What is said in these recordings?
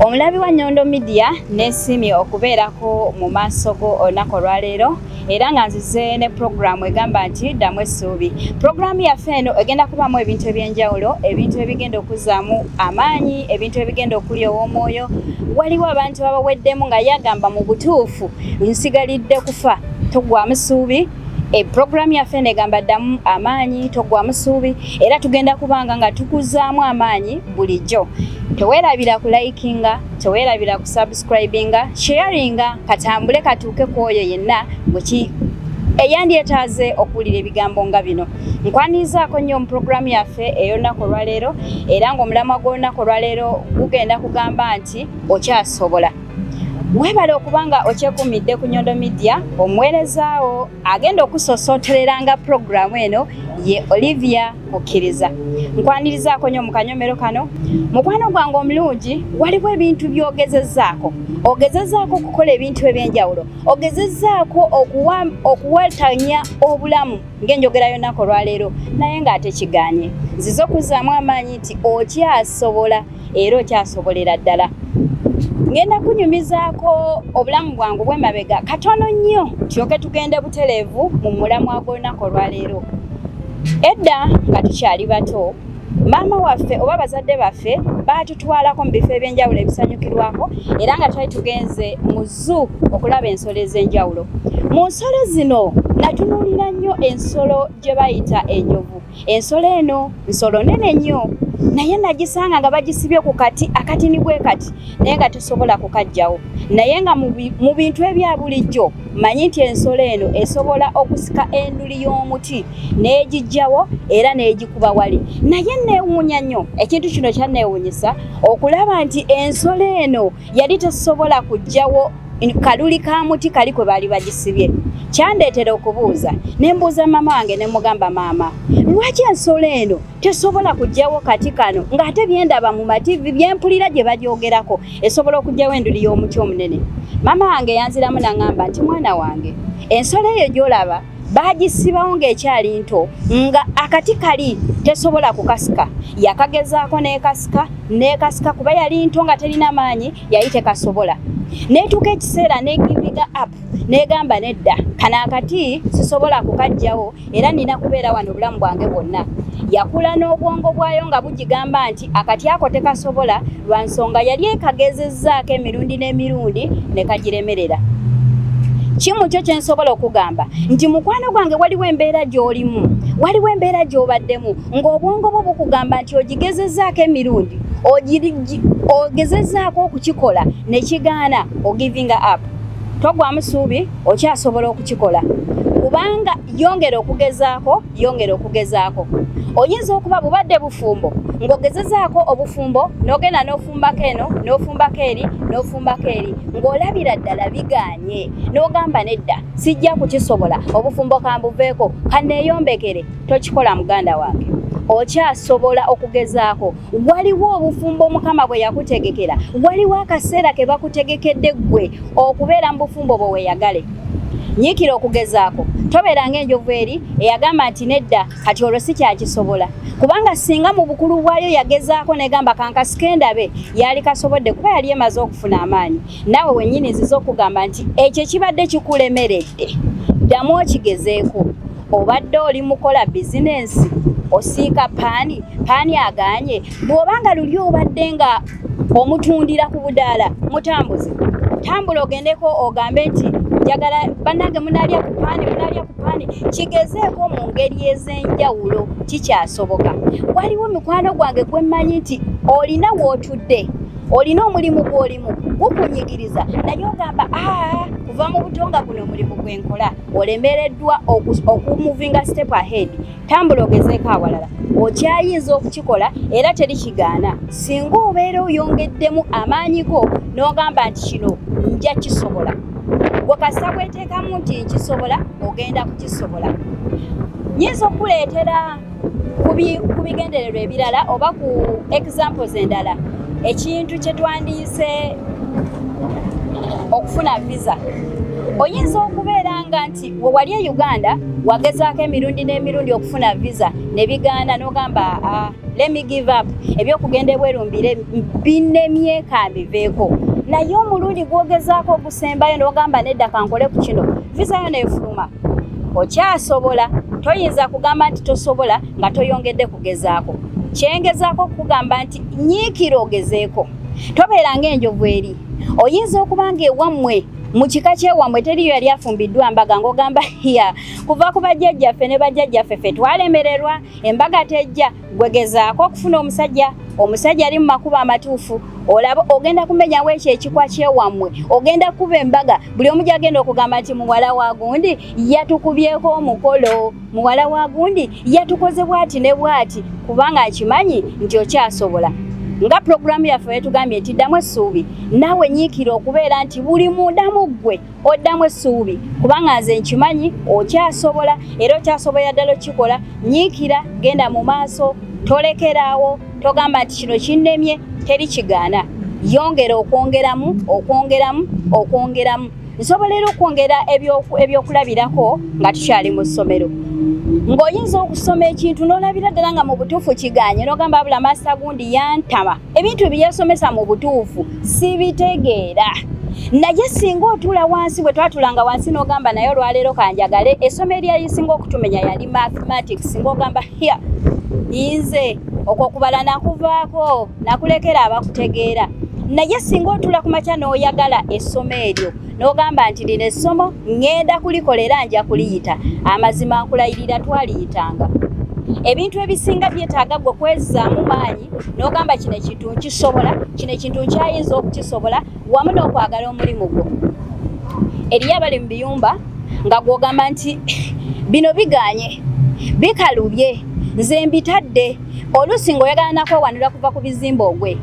Omulabi wa Nyondo Media nesimye okubeerako mu maaso go olunaku olwaleero era nga nzize ne programu egamba nti ddamu essuubi. Programu yaffe eno egenda kubamu ebintu eby'enjawulo, ebintu ebigenda okuzaamu amaanyi, ebintu ebigenda okulyowa omwoyo. Waliwo abantu abaweddemu nga yagamba mu butuufu nsigalidde kufa, toggwamu ssuubi. Programu yaffe negamba ddamu amaanyi, toggwamu ssuubi, era tugenda kubanga nga tukuzaamu amaanyi bulijjo. Teweerabira ku likinga, teweerabira ku subscribinga, sharinga, katambule katuuke ku oyo yenna eyandyetaaze okuwulira ebigambo nga bino. Nkwanizaako nnyo mu programu yaffe ey'olunaku olwaleero era ng'omulamwa gw'olunaku olwaleero gugenda kugamba nti okyasobola. Webale okubanga okyekuumidde ku Nyondo Media, omuweerezaawo agenda okusosootereranga programu eno ye Olivia Mukkiriza. Nkwanirizaako nnyo mu kanyomero kano. Mukwano gwange omulungi, waliwo ebintu by'ogezezzaako. Ogezezzaako okukola ebintu eby'enjawulo. Ogezezzaako okuwatanya obulamu ng'enjogera y'olunaku olwaleero, naye ng'ate kigaanye. Nzize okuzzaamu amaanyi nti okyasobola era okyasobolera ddala. Ngenda kunyumizaako obulamu bwangu bw'emabega katono nnyo tulyoke tugende butereevu mu mulamwa gw'olunaku olwaleero. Edda nga tukyali bato, maama waffe oba bazadde baffe baatutwalako mu bifo eby'enjawulo ebisanyukirwako era nga twali tugenze mu zoo okulaba ensolo ez'enjawulo. Mu nsolo zino natunuulira nnyo ensolo gye bayita enjovu. Ensolo eno nsolo nene nnyo, naye nagisanga nga bagisibye ku kati akatini bwe kati naye nga tesobola kukaggyawo. Naye nga mu bintu ebya bulijjo manyi nti ensolo eno esobola okusika enduli y'omuti n'egiggyawo era n'egikuba wali. Naye neewuunya nnyo, ekintu kino kyanneewuunyisa okulaba nti ensolo eno yali tesobola kuggyawo kaluli ka muti kali kwe baali bagisibye. Kyandeetera okubuuza, ne mbuuza maama wange ne mugamba, maama, lwaki ensolo eno tesobola kuggyawo kati kano ng'ate byendaba mu mativi byempulira gye bagyogerako esobola okuggyawo enduli y'omuti omunene? Maama wange yanziramu n'aŋŋamba nti mwana wange, ensolo eyo gy'olaba baagisibawo ng'ekyali nto nga akati kali tesobola kukasika. Yakagezaako n'ekasika kuba yali nto nga terina maanyi, yali tekasobola. Neetuuka ekiseera neegivinga up neegamba nedda, kano akati sisobola kukaggyawo era nina kubeera wano obulamu bwange bwonna. Yakula n'obwongo bwayo nga bugigamba nti akati ako tekasobola lwa nsonga yali ekagezezzaako emirundi n'emirundi ne kagiremerera. Kimu kyo kye nsobola okugamba nti mukwano gwange waliwo embeera gy'olimu, waliwo embeera gy'obaddemu ng'obwongo bwo bukugamba nti ogigezezzaako emirundi, ogezezzaako okukikola ne kigaana, ogivinga up. Toggwamu ssuubi, okyasobola okukikola kubanga yongera okugezaako. Oyinza okuba bubadde bufumbo ng'ogezezzaako obufumbo n'ogenda n'ofumbako eno n'ofumbako eri n'ofumbako eri ng'olabira ddala bigaanye n'ogamba nedda sijja kukisobola, obufumbo kambuveeko kanneeyombekere. Tokikola muganda wange, okyasobola okugezaako. Waliwo obufumbo Mukama bwe yakutegekera, waliwo akaseera ke bakutegekedde ggwe okubeera mu bufumbo bwe weeyagale. Nyiikira okugezaako. Tobeera ng'enjovu eri eyagamba nti nedda kati olwo si kyakisobola, kubanga singa mu bukulu bwayo yagezaako negamba kankasike ndabe, yali kasobodde kuba yali emaze okufuna amaanyi. Naawe wennyini nzize okugamba nti ekyo ekibadde kikulemeredde ddamu okigezeeko. Obadde oli mukola bizinensi, osiika paani agaanye, bw'obanga luli obadde nga omutundira ku budaala, mutambuze. Tambula ogendeko ogambe nti njagala bannange munaalya ku paani, kigezeeko mu ngeri ez'enjawulo, kikyasoboka. Waliwo mikwano gwange gwe mmanyi nti olina w'otudde, olina omulimu gw'olimu gukunyigiriza naye ogamba kuva mu butonga guno omulimu gwe nkola, olemereddwa okumuvinga step ahead. Tambula ogezeeko awalala, okyayinza okukikola era terikigaana. Singa obeera oyongeddemu amaanyi go n'ogamba nti kino nja kisobola, gwe kasita bweteekamu nti nkisobola, ogenda kukisobola. Nyinza okuleetera ku bigendererwa ebirala oba ku examples endala ekintu kye twandiyise okufuna visa. oyinza okubeera nga nti we wali e Uganda wagezaako emirundi n'emirundi okufuna visa ne bigaana n'ogamba let me give up ebyokugenda ebwerumbire binemye kambiveeko naye omulundi gwogezaako ogusembayo n'ogamba nedda kankole ku kino visa yo neefuluma okyasobola toyinza kugamba nti tosobola nga toyongedde kugezaako kyengezaako okugamba nti nyiikira ogezeeko tobeera ng'enjovu eri oyinza okuba nga ewammwe mu kika ky'ewammwe teriyo yali afumbiddwa mbaga ng'ogamba ya kuva ku bajjajjaffe ne bajjajjaffe ffe twalemererwa embaga tejja gwegezaako okufuna omusajja ali mu makubo amatuufu olaba ogenda kumenyawo ekyo ekikwa ky'ewammwe ogenda kuba embaga buli omu gy'agenda okugamba nti muwala wa gundi yatukubyeko omukolo muwala wa gundi yatukoze bw'ati ne bw'ati kubanga akimanyi nti okyasobola nga programu yaffe yetugambye nti ddamu essuubi naawe nyiikira okubeera nti buli mundamu ggwe oddamu essuubi kubanga nze nkimanyi okyasobola era okyasobola ddala okikola nyiikira genda mu maaso tolekeraawo togamba nti kino kinnemye teri kigaana yongera okwongeramu nsobola era okwongera ebyokulabirako nga tukyali mu ssomero ng'oyinza okusoma ekintu n'olabira ddala nga mu butuufu kiganye n'ogamba abula master gundi yantama ebintu byeyasomesa mu butuufu sibitegeera naye singa otuula wansi bwe twatulanga wansi n'ogamba naye olwaleero kanjagale essomo eryalisinga okutumenya yali mathematics ng'ogamba ya nze okwo kubala nakuvaako nakulekera abakutegeera naye singa otuula ku makya n'oyagala essomo eryo n'ogamba nti lino essomo ngenda kulikolera nja kuliyita amazima nkulayirira twaliyitanga ebintu ebisinga byetaaga gwe kwezzaamu maanyi n'ogamba kino ekintu nkisobola kino ekintu nkyayinza okukisobola wamu n'okwagala omulimu gwo eriyo abali mu biyumba nga gw'ogamba nti bino biganye bikalubye nze mbitadde oluusi ng'oyagala nakwewanira kuva ku bizimba ogwe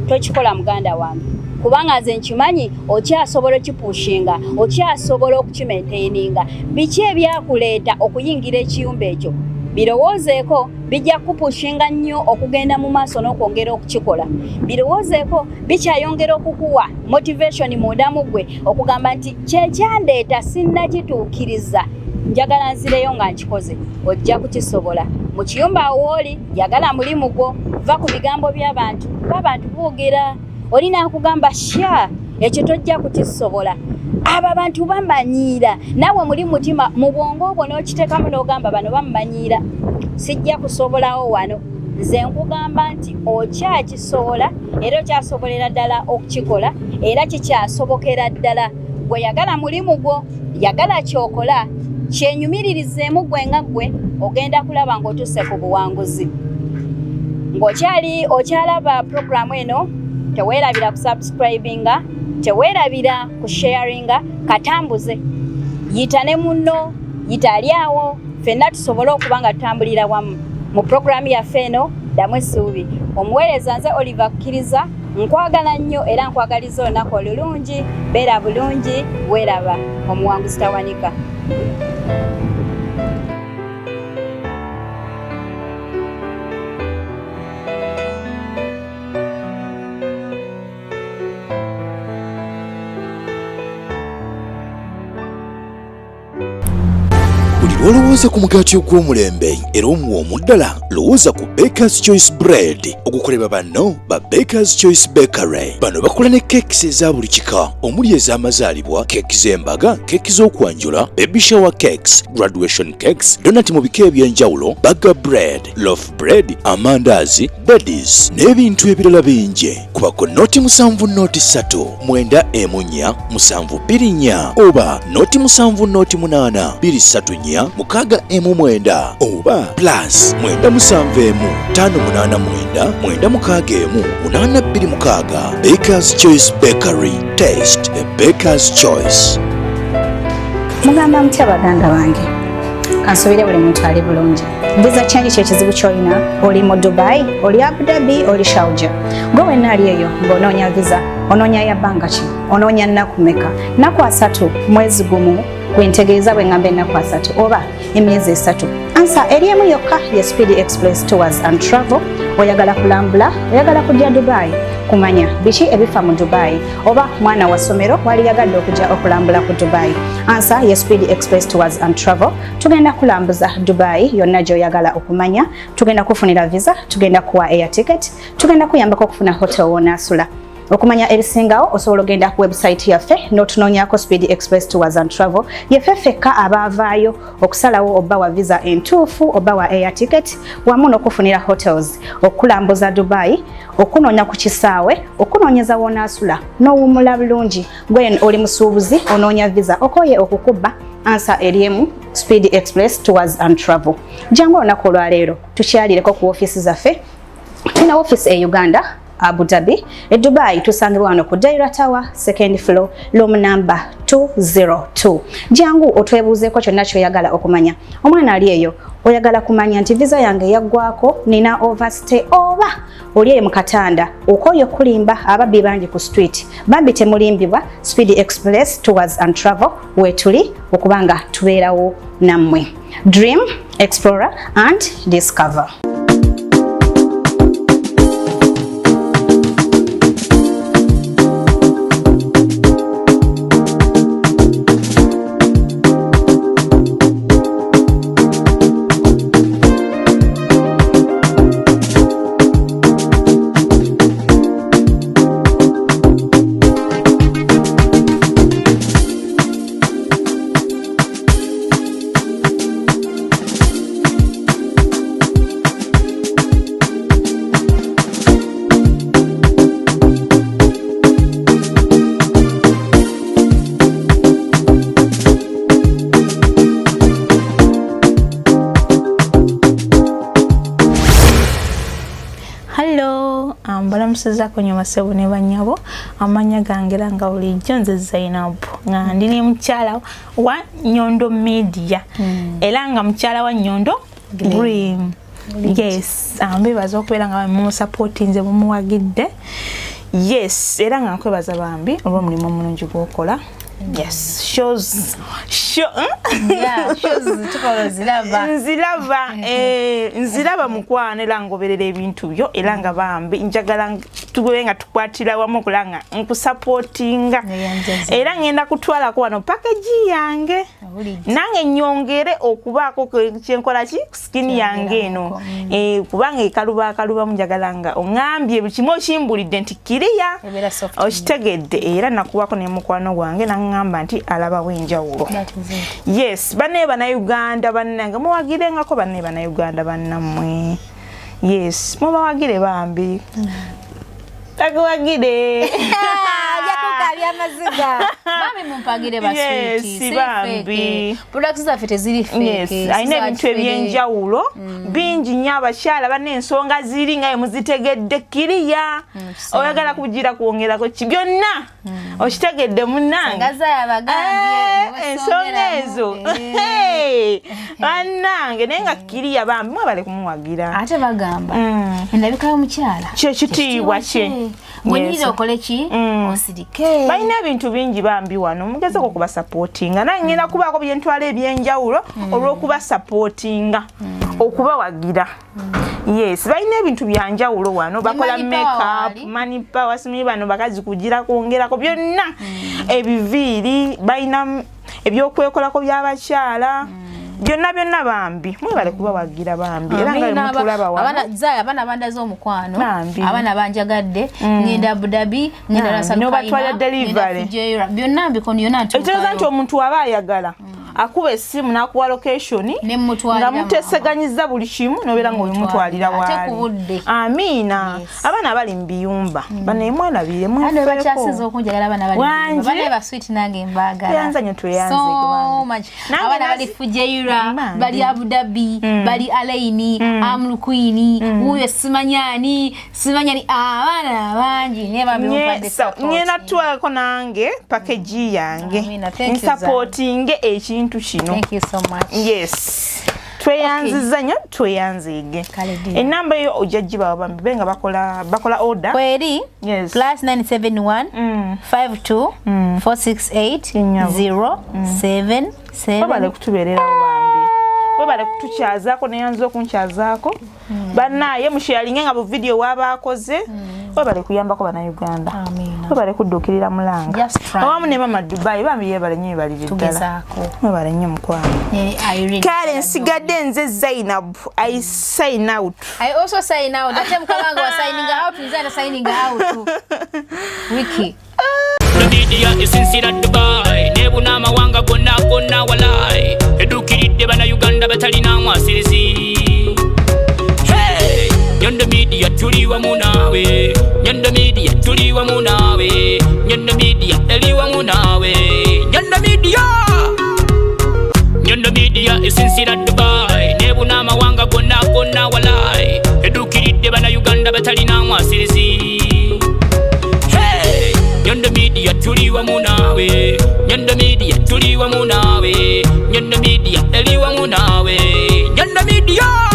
tokikola muganda wange kubanga nze nkimanyi okyasobola okipushinga okyasobola okukimaintaininga biki ebyakuleeta okuyingira ekiyumba ekyo birowoozeeko bijja kupushinga nnyo okugenda mu maaso n'okwongera okukikola birowoozeeko bikyayongera okukuwa motivation mundamu gwe okugamba nti kyekyandeeta sinnakituukiriza njagala nzireyo nga nkikoze ojja kukisobola mu kiyumba awo oli yagala mulimu gwo va ku bigambo by'abantu abantu boogera olina akugamba sha ekyo tojja kukisobola abo abantu bamanyiira naawe muli mutima mu bwongo obwo n'okiteekamu n'ogamba bano bamumanyiira sijja kusobolawo wano nze nkugamba nti okyakisobola era okyasobolera ddala okukikola era kikyasobokera ddala gwe yagala mulimu gwo yagala kyokola kyenyumiririzemu gwe nga ggwe ogenda kulaba ng'otuuse ku buwanguzi ng'okyalaba programu eno teweerabira ku subscribinga teweerabira ku sharinga katambuze yita ne munno yita ali awo ffenna tusobole okuba nga tutambulira wamu mu programu yaffe eno ddamu essuubi omuweereza nze Oliver Kkiriza nkwagala nnyo era nkwagaliza olunaku olulungi beera bulungi weeraba omuwanguzi tawanika olowooza ku mugaati ogw'omulembe era omuwoomu ddala lowooza ku Baker's Choice Bread ogukolebwa banno ba Baker's Choice Bakery. Bano bakola ne keekisi eza buli kika omuli ez'amazaalibwa, keeki z'embaga, keeki z'okwanjula, baby shower cakes, graduation cakes, donati mu bika eby'enjawulo, burger bread, loaf bread, amandaazi, daddies n'ebintu ebirala bingi. Kubako noti 7 noti 3 9 emunya 7 2 oba noti 7 noti 8 2 mukaaga emu mwenda oba plus 9 emu 589 9 mukaaga emu 826. Baker's Choice Bakery, taste a Baker's Choice. Mugamba mutya baganda bange kansubire buli muntu ali bulungi visa change kye kizibu kyolina oli mu Dubai oli Abu Dhabi oli Sharjah gwe wenna ali eyo ng'onoonya visa onoonya ya bbanga ki onoonya nnaku mmeka nnaku 3 mwezi gumu kwentegeeza bwe ngambe nnaku 3 oba emyezi 3 ansa eriemu yokka ye Speedy Express Tours and Travel oyagala kulambula oyagala kujja Dubai okumanya biki ebifa mu Dubai oba mwana wa somero wali yagadde okujja okulambula ku Dubai. Answer yes, Speedy Express Tours and Travel. Tugenda kulambuza Dubai yonna gy'oyagala okumanya. Tugenda kufunira visa, tugenda kuwa air ticket, tugenda kuyambako okufuna hotel w'onaasula. Okumanya ebisingawo osobola ogenda ku website yaffe n'otunoonyaako Speedy Express Tours and Travel yaffe ffekka abaavaayo okusalawo oba wa visa entuufu oba wa air ticket wamu n'okufunira hotels okulambuza Dubai okunoonya ku kisaawe okunoonyeza w'onaasula n'owummula bulungi gwe oli musuubuzi onoonya visa okoye okukubba Answer eriemu Speedy Express Tours and Travel. Jangu olunaku olwaleero tukyalireko ku ofiisi zaffe. Tulina ofiisi e Uganda Abu Dhabi, e Dubai tusangibwa wano ku Beera Tower, 2nd floor, room number 202. Jangu otwebuuzeeko kyonna ky'oyagala okumanya. Omwana ali eyo oyagala kumanya nti visa yange yaggwako nina overstay oba oli eyo mu katanda okoye kulimba ababbi bangi ku street. Bambi temulimbibwa Speedy Express Tours and Travel wetuli okubanga tubeerawo nammwe. Dream, explore and discover. Balamusiza kunyuma sebo ne banyabo amanya gangera nga bulijjo nze Zainab nga ndine mukyala wa Nyondo Media era nga mukyala wa Nyondo Dream. Yes, ambebaza okubeera nga mu support nze mumuwagidde. Yes, era nga nkwebaza bambi olw'omulimu omulungi gw'okola. Yes, shows tukolo nzilaba mukwana era ngoberera ebintu byo era nga bambi njagala tugobenga tukwatira wamu okulanga nkusupportinga era ngenda kutwalako wano package yange nange nyongere okubaako kyenkola ki skin yange eno kubanga ekaluba munjagala nga ongambye bikimu okimbulidde nti kiriya okitegedde era nakuwako ne mukwano gwange ngamba nti alaba wenjawulo. Yes, bane bana Uganda bannange muwagirengako bane bana Uganda bannamwe. Yes, mubawagire bambi. Takuwagire. Yakukalya maziga. Mami mumpagire baswiti. Yes, bambi. Products zaffe teziri fake. Yes, ayina ebintu ebyenjawulo bingi nnyo abakyala bane ensonga ziri nga muzitegedde kiriya oyagala kugira kwongerako ki byonna okitegedde munnange ngaza yabagambye ensonga ezo bannange naye nga kiriya bambi mwebale kumuwagira ate bagamba endabika y'omukyala kyekitiibwa kye Mwenyize okole ki osirike balina ebintu bingi bambi wano mugezeko okuba supportinga nange ngenda kubaako byentwala ebyenjawulo olw'okuba supportinga okuba wagira. Yes, balina ebintu byanjawulo wano bakola makeup money power simi bano bakazi kugira kwongerako byonna ebiviiri balina ebyokwekolako by'abakyala byonna bambi mwebale kuba wagira bambi era nga mutulaba wana abana bandaze omukwano abana banjagadde ngenda Abu Dhabi ngenda Rasaluka no batwala delivery byonna mbikono yona nti ekyoza nti omuntu aba ayagala akuba essimu n'akuwa location nga muteseganyiza buli kimu nobeera nga oyimutwalira waali amiina abaana bali mu biyumba banemwelabire mwebakyasiza okunjagala abana bali baswiti nange mbaagala yanzanyo tweyanze abana bali Fujeira bali Abu Dhabi bali Alaini Amlukwini uyo simanyani abana bangi neba mbimupadde ngenda twalako nange package yange supporting ekintu kino. Thank you so much. Yes. Tweyanziza nnyo tweyanzige. Enamba yo ojajiba bambi benga bakola order. Kweri? Yes. +971 52 468 077. Babale kutuberera bambi. Babale kutukyazaako neyanzo okunkyazaako. Bannaye musharinge nga bu video wabakoze. webale kuyambako bannayuganda webale kuddukirira mulanga awamu ne mama Dubai bambi yebale nnyo ebalire ddala webale nnyo mukwano kale nsigadde nze Zainab I sign out. I also sign out. Ate mukabanga wa signing out nze signing out wiki media isinsira Dubai nebuna mawanga gonna walai edukiridde bana Uganda batalina mwasirizi. Hey, Nyondo Media tuliwa munawe, Nyondo Media tuliwa munawe, Nyondo Media eliwa munawe, Nyondo Media. Nyondo Media isinsira Dubai nebuna mawanga gonna walai edukiridde bana Uganda batalina mwasirizi. Nyondo Media tuliwa munawe, Nyondo Media tuliwa munawe, Nyondo Media eliwa munawe, Nyondo Media.